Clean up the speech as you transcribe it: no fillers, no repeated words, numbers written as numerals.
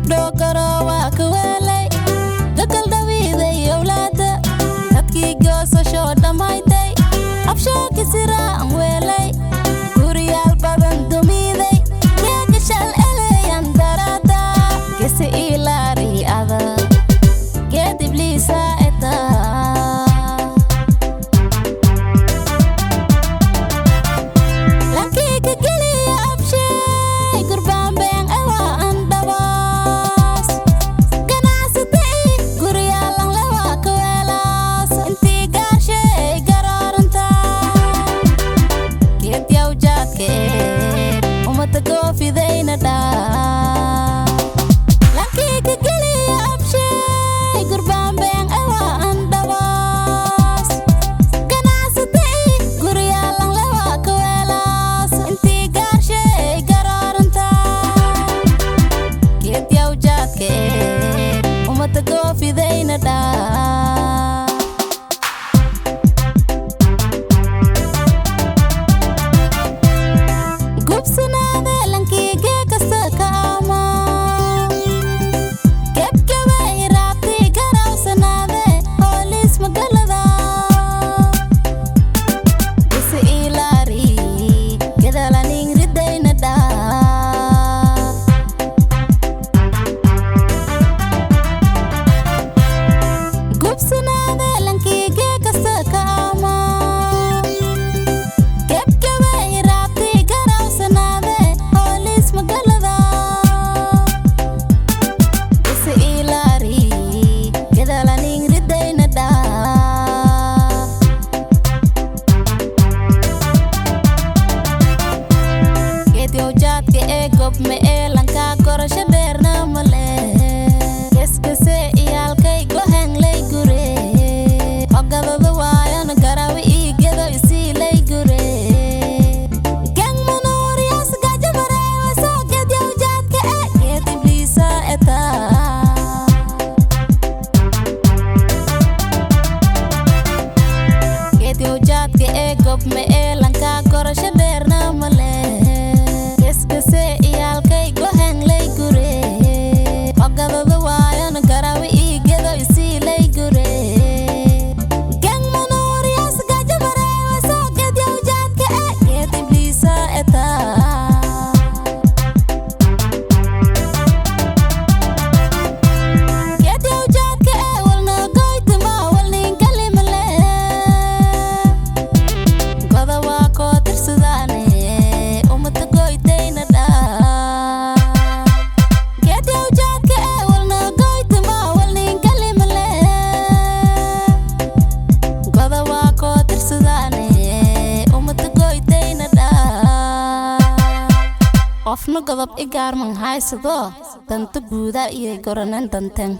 gabdho karo waa ka weelay dakal dawiiday awlaada dadkii goosasho dhammaytay abshaaki siraan weelay guriyaal badan dumiiday geega shal eleyan darada gese ilaari ada geed ibliisa eta lakiika geliya abshay gurbaan been ewa andhabaas ganacsatay guriyaalan lewa ka weelaas intii gaarshay garooranta geed yawjaadka umada goofidayna dhaa lakiika geliya abshay gurbaan been ewa andhabaas ganacsatay guriyaalan lewa ka weelaas intii gaarshay garooranta geed yawjaadka umada goofidayna dhaa gubsanaade lankiige kasta ka ama gebgabay raabti garawsanaade hoolis magalada gese ilaari gedalaning ridayna dhaa gubsanaade lankiige kasta ka ama gebgabay raabti garawsanaade hoolis magalada gese ilaari gedalaning ridayna dhaa geed yawjaadka gob me lanka korasho dheerna male geskese iyaalkay gohenglay gure ogadada waayan garawi ii gedo isiilay gure gangmanoriyaas gajabareewasa geed yawjaadka geed ibliisa eta geed yawjaadka gob me lanka korasho dheerna male geskese iyaalkay gohenglay gure ogadada waayan garawi ii gedo isiilay gure gangmanoriyaas gajabareewasa geed yawjaadka geed ibliisa eta geed yawjaadka walna goytama walnin kalimale goda waa koo tirsadaane umada goytayna dhaa geed yawjaadka walna goytama walnin kalimale goda waa koo tirsadaane umada goytayna dhaa qofna godob igaarman haysado danta guuda iyo goranan dantan